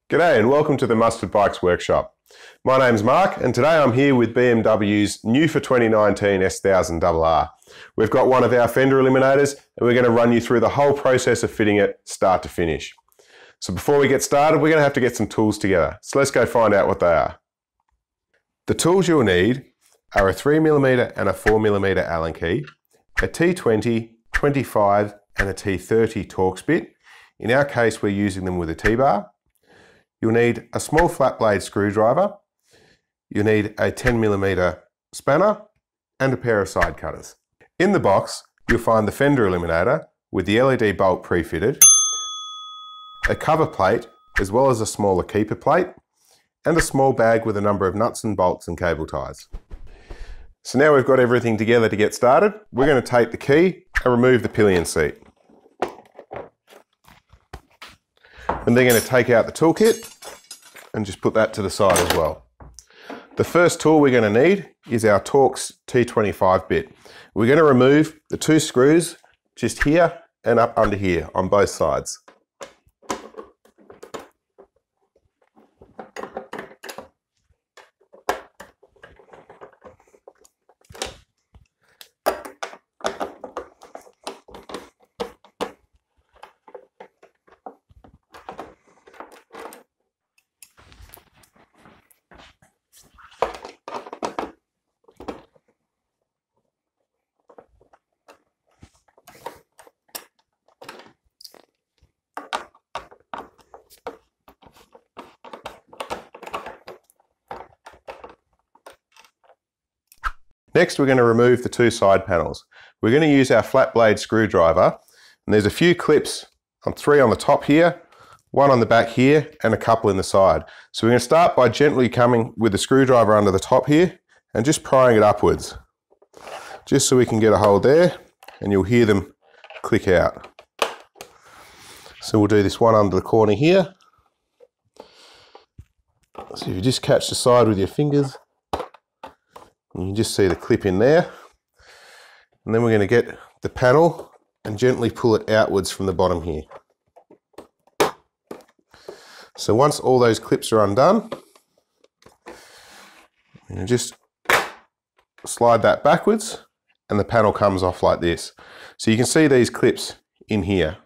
G'day and welcome to the Mustard Bikes Workshop. My name's Mark and today I'm here with BMW's new for 2019 S1000RR. We've got one of our Fender Eliminators and we're going to run you through the whole process of fitting it start to finish. So before we get started, we're going to have to get some tools together. So let's go find out what they are. The tools you'll need are a 3mm and a 4mm Allen key, a T20, 25 and a T30 Torx bit. In our case, we're using them with a T-bar. You'll need a small flat blade screwdriver, you'll need a 10mm spanner and a pair of side cutters. In the box you'll find the Fender Eliminator with the LED bolt pre-fitted, a cover plate as well as a smaller keeper plate and a small bag with a number of nuts and bolts and cable ties. So now we've got everything together to get started, we're going to take the key and remove the pillion seat. And then going to take out the toolkit and just put that to the side as well. The first tool we're going to need is our Torx T25 bit. We're going to remove the two screws just here and up under here on both sides. Next, we're going to remove the two side panels. We're going to use our flat blade screwdriver, and there's a few clips, three on the top here, one on the back here, and a couple in the side. So we're going to start by gently coming with the screwdriver under the top here, and just prying it upwards, just so we can get a hold there, and you'll hear them click out. So we'll do this one under the corner here. So you just catch the side with your fingers, you can just see the clip in there, and then we're going to get the panel and gently pull it outwards from the bottom here. So once all those clips are undone, you just slide that backwards and the panel comes off like this. So you can see these clips in here.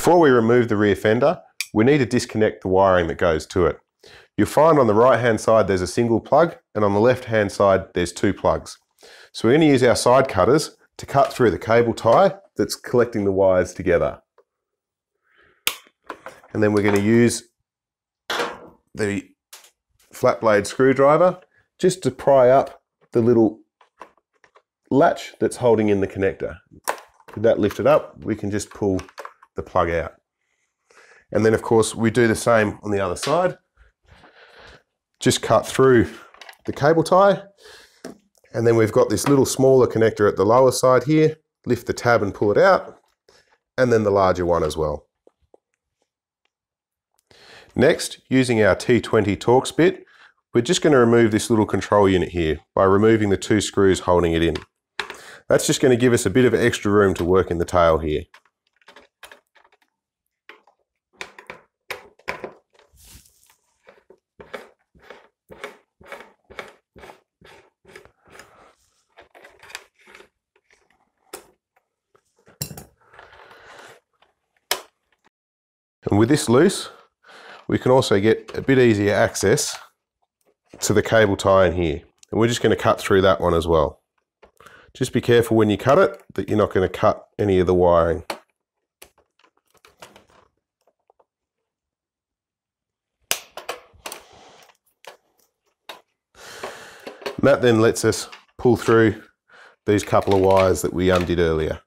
Before we remove the rear fender, we need to disconnect the wiring that goes to it. You'll find on the right hand side there's a single plug, and on the left hand side there's two plugs. So we're going to use our side cutters to cut through the cable tie that's collecting the wires together. And then we're going to use the flat blade screwdriver just to pry up the little latch that's holding in the connector. With that lifted up, we can just pull the plug out. And then of course we do the same on the other side. Just cut through the cable tie, and then we've got this little smaller connector at the lower side here. Lift the tab and pull it out, and then the larger one as well. Next, using our T20 Torx bit, we're just going to remove this little control unit here by removing the two screws holding it in. That's just going to give us a bit of extra room to work in the tail here. And with this loose, we can also get a bit easier access to the cable tie in here. And we're just going to cut through that one as well. Just be careful when you cut it that you're not going to cut any of the wiring. And that then lets us pull through these couple of wires that we undid earlier.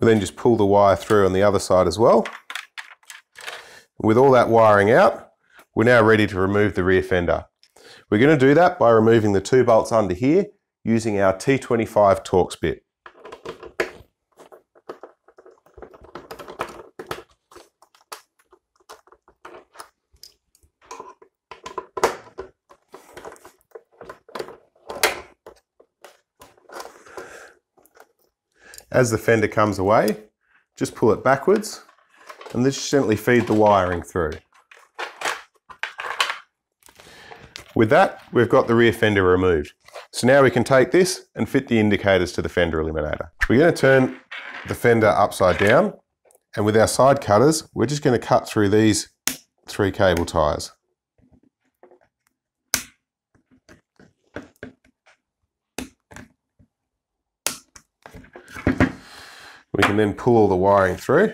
We then just pull the wire through on the other side as well. With all that wiring out, we're now ready to remove the rear fender. We're going to do that by removing the 2 bolts under here using our T25 Torx bit. As the fender comes away, just pull it backwards and just gently feed the wiring through. With that, we've got the rear fender removed. So now we can take this and fit the indicators to the fender eliminator. We're going to turn the fender upside down, and with our side cutters, we're just going to cut through these 3 cable ties. We can then pull all the wiring through.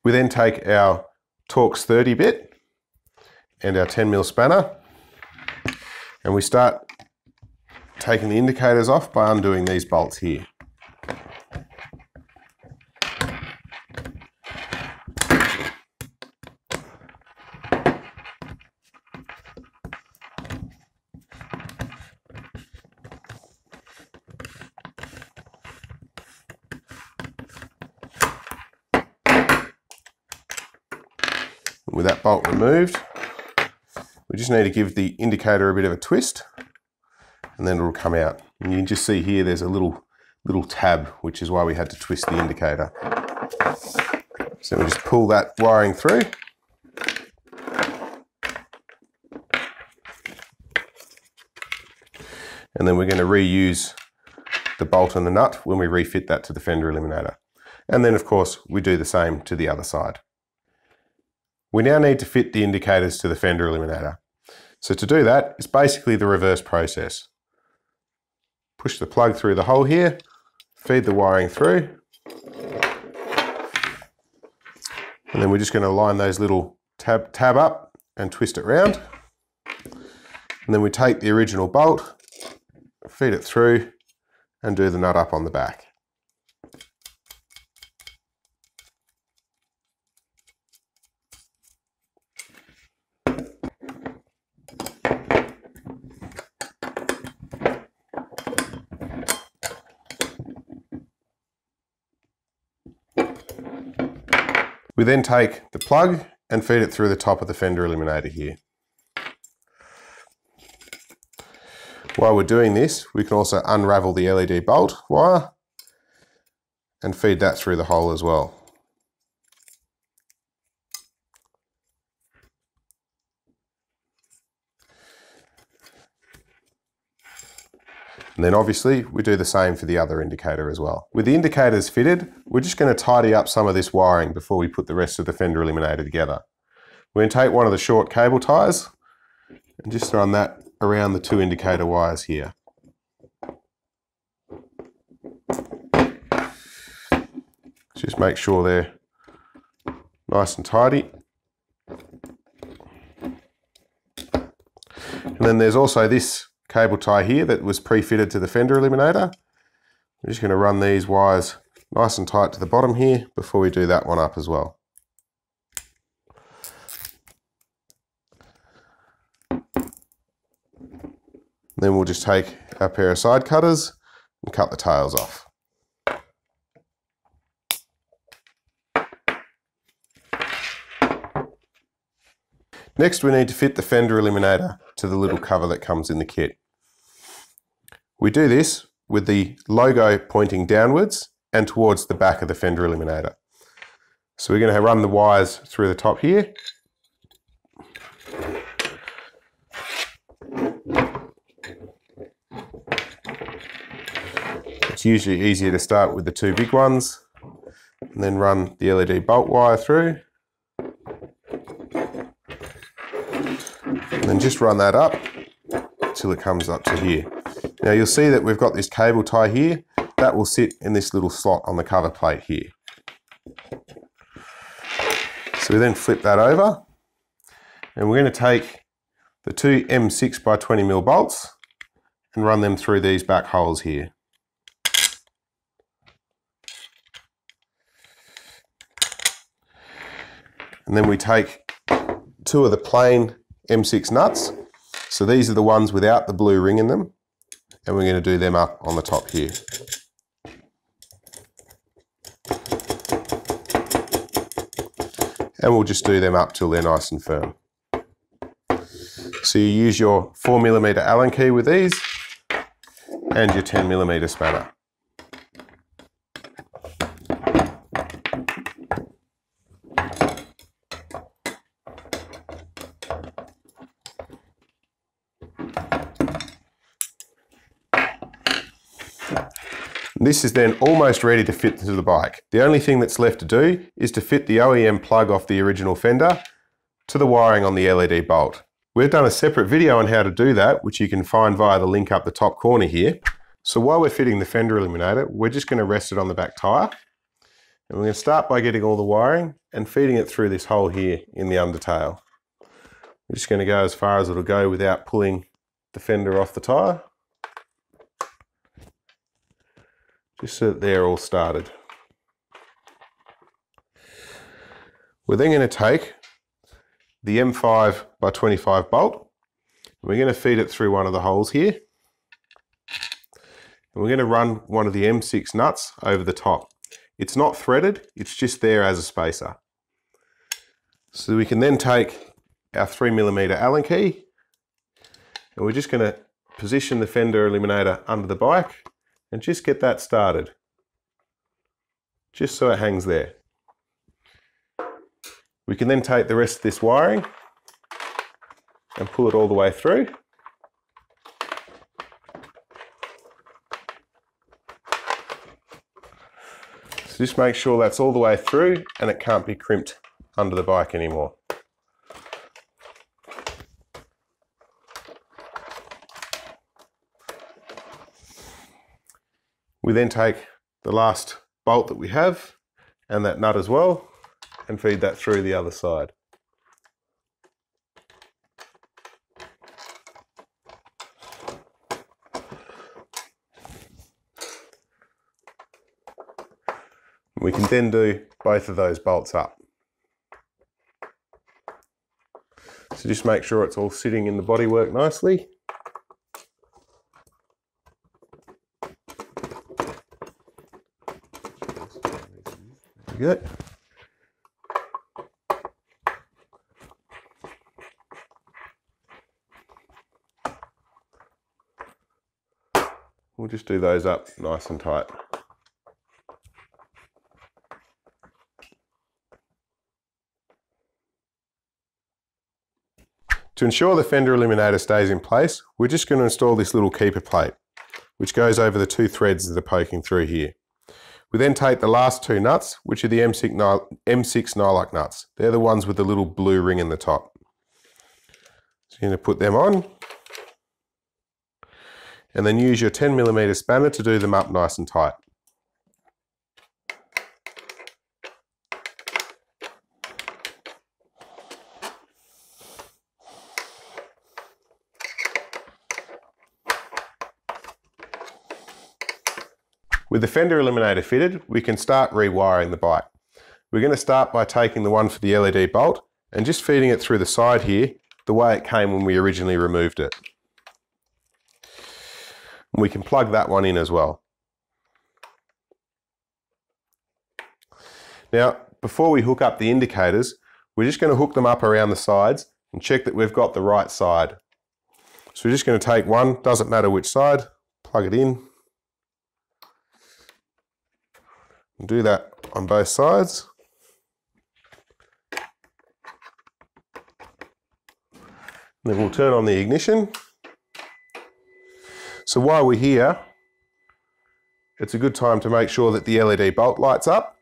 We then take our Torx 30 bit and our 10mm spanner, and we start taking the indicators off by undoing these bolts here. With that bolt removed, we just need to give the indicator a bit of a twist, and then it'll come out. And you can just see here there's a little tab, which is why we had to twist the indicator. So we just pull that wiring through. And then we're going to reuse the bolt and the nut when we refit that to the fender eliminator. And then of course we do the same to the other side. We now need to fit the indicators to the fender eliminator. So to do that, it's basically the reverse process. Push the plug through the hole here, feed the wiring through, and then we're just going to line those little tab up and twist it round. And then we take the original bolt, feed it through, and do the nut up on the back. We then take the plug and feed it through the top of the fender eliminator here. While we're doing this, we can also unravel the LED bolt wire and feed that through the hole as well. And then obviously we do the same for the other indicator as well. With the indicators fitted, we're just going to tidy up some of this wiring before we put the rest of the fender eliminator together. We're going to take one of the short cable ties and just run that around the 2 indicator wires here. Just make sure they're nice and tidy. And then there's also this cable tie here that was pre-fitted to the fender eliminator. We're just going to run these wires nice and tight to the bottom here before we do that one up as well. Then we'll just take our pair of side cutters and cut the tails off. Next, we need to fit the fender eliminator to the little cover that comes in the kit. We do this with the logo pointing downwards and towards the back of the fender eliminator. So we're going to run the wires through the top here. It's usually easier to start with the 2 big ones and then run the LED bolt wire through. And then just run that up till it comes up to here. Now you'll see that we've got this cable tie here that will sit in this little slot on the cover plate here. So we then flip that over, And we're going to take the two M6 by 20mm bolts and run them through these back holes here. And then we take two of the plain M6 nuts. So these are the ones without the blue ring in them. And we're going to do them up on the top here. And we'll just do them up till they're nice and firm. So you use your 4mm Allen key with these and your 10mm spanner. This is then almost ready to fit into the bike. The only thing that's left to do is to fit the OEM plug off the original Fender to the wiring on the LED bolt. We've done a separate video on how to do that, which you can find via the link up the top corner here. So while we're fitting the fender eliminator, we're just going to rest it on the back tyre. And we're going to start by getting all the wiring and feeding it through this hole here in the undertail. We're just going to go as far as it'll go without pulling the fender off the tyre. Just so that they're all started. We're then going to take the M5 by 25 bolt. We're going to feed it through one of the holes here. And we're going to run one of the M6 nuts over the top. It's not threaded, it's just there as a spacer. So we can then take our 3mm Allen key and we're just going to position the fender eliminator under the bike and just get that started, just so it hangs there. We can then take the rest of this wiring and pull it all the way through. So just make sure that's all the way through and it can't be crimped under the bike anymore. We then take the last bolt that we have and that nut as well and feed that through the other side. We can then do both of those bolts up. So just make sure it's all sitting in the bodywork nicely. Good. We'll just do those up nice and tight. To ensure the fender eliminator stays in place, we're just going to install this little keeper plate, which goes over the two threads that are poking through here. We then take the last two nuts, which are the M6 nylock nuts. They're the ones with the little blue ring in the top. So you're going to put them on and then use your 10mm spanner to do them up nice and tight. With the fender eliminator fitted, we can start rewiring the bike. We're going to start by taking the one for the LED bolt and just feeding it through the side here the way it came when we originally removed it. And we can plug that one in as well. Now, before we hook up the indicators, we're just going to hook them up around the sides and check that we've got the right side. So we're just going to take one, doesn't matter which side, plug it in. And do that on both sides. Then we'll turn on the ignition. So while we're here, it's a good time to make sure that the LED bolt lights up,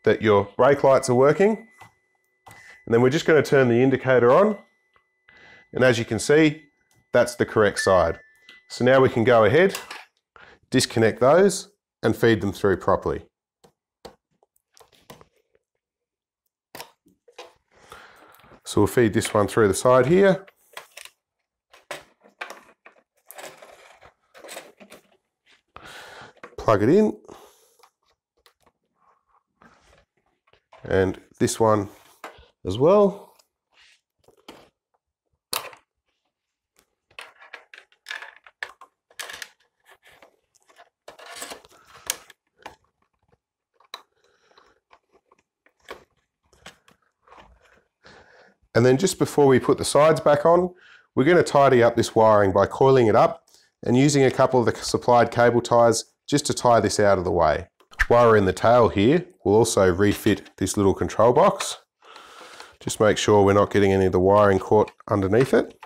that your brake lights are working. And then we're just going to turn the indicator on. And as you can see, that's the correct side. So now we can go ahead, disconnect those, and feed them through properly. So we'll feed this one through the side here. Plug it in. And this one as well. And then just before we put the sides back on, we're going to tidy up this wiring by coiling it up and using a couple of the supplied cable ties just to tie this out of the way. While we're in the tail here, we'll also refit this little control box. Just make sure we're not getting any of the wiring caught underneath it.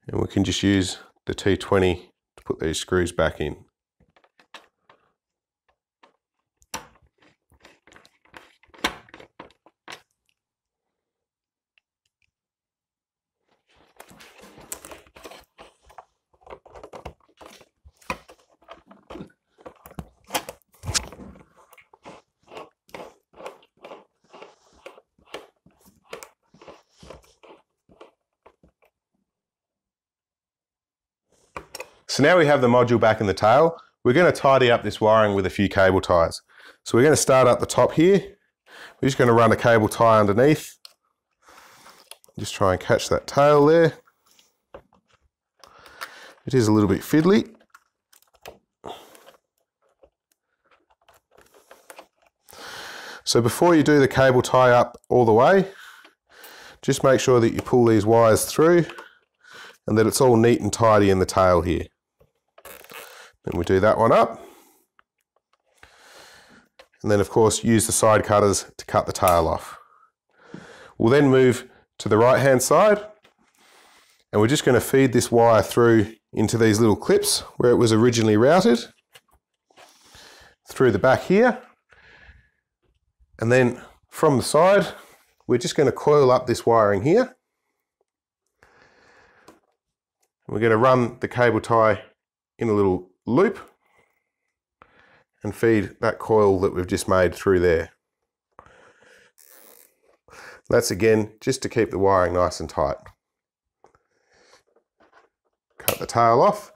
And we can just use the T20 to put these screws back in. So now we have the module back in the tail, we're going to tidy up this wiring with a few cable ties. So we're going to start up the top here. We're just going to run a cable tie underneath. Just try and catch that tail there. It is a little bit fiddly. So before you do the cable tie up all the way, just make sure that you pull these wires through and that it's all neat and tidy in the tail here. Then we do that one up. And then of course use the side cutters to cut the tail off. We'll then move to the right hand side and we're just going to feed this wire through into these little clips where it was originally routed, through the back here, and then from the side we're just going to coil up this wiring here. We're going to run the cable tie in a little loop and feed that coil that we've just made through there. That's again just to keep the wiring nice and tight. Cut the tail off.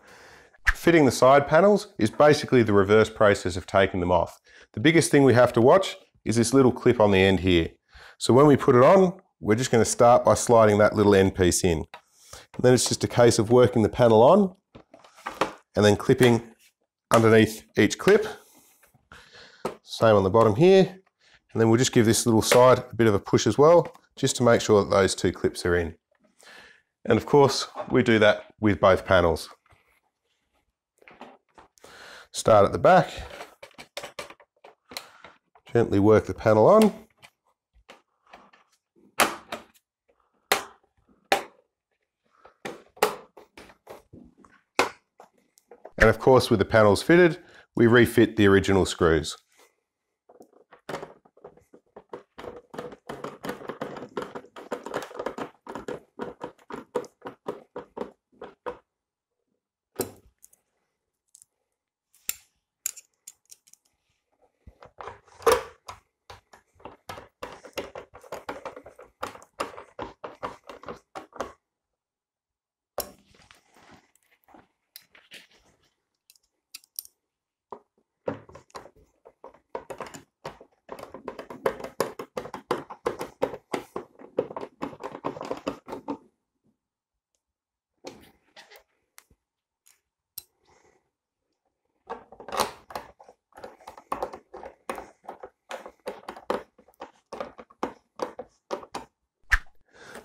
Fitting the side panels is basically the reverse process of taking them off. The biggest thing we have to watch is this little clip on the end here. So when we put it on, we're just going to start by sliding that little end piece in. And then it's just a case of working the panel on and then clipping underneath each clip. Same on the bottom here. And then we'll just give this little side a bit of a push as well, just to make sure that those two clips are in. And of course, we do that with both panels. Start at the back. Gently work the panel on. And of course, with the panels fitted, we refit the original screws.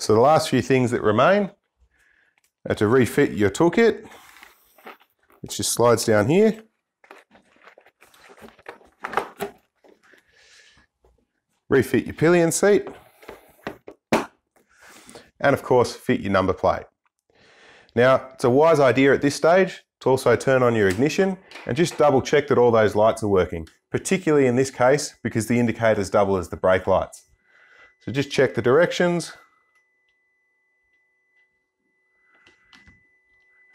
So the last few things that remain are to refit your toolkit, which just slides down here. Refit your pillion seat. And of course, fit your number plate. Now, it's a wise idea at this stage to also turn on your ignition and just double check that all those lights are working, particularly in this case because the indicators double as the brake lights. So just check the directions.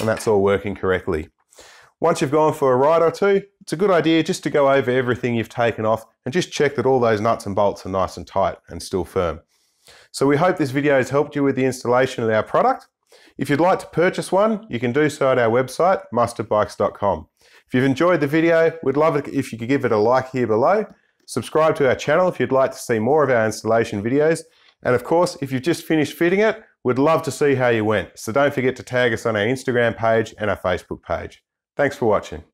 And that's all working correctly. Once you've gone for a ride or two, it's a good idea just to go over everything you've taken off and just check that all those nuts and bolts are nice and tight and still firm. So we hope this video has helped you with the installation of our product. If you'd like to purchase one, you can do so at our website, mustardbikes.com. If you've enjoyed the video, we'd love it if you could give it a like here below. Subscribe to our channel if you'd like to see more of our installation videos. And of course, if you've just finished fitting it, we'd love to see how you went. So don't forget to tag us on our Instagram page and our Facebook page. Thanks for watching.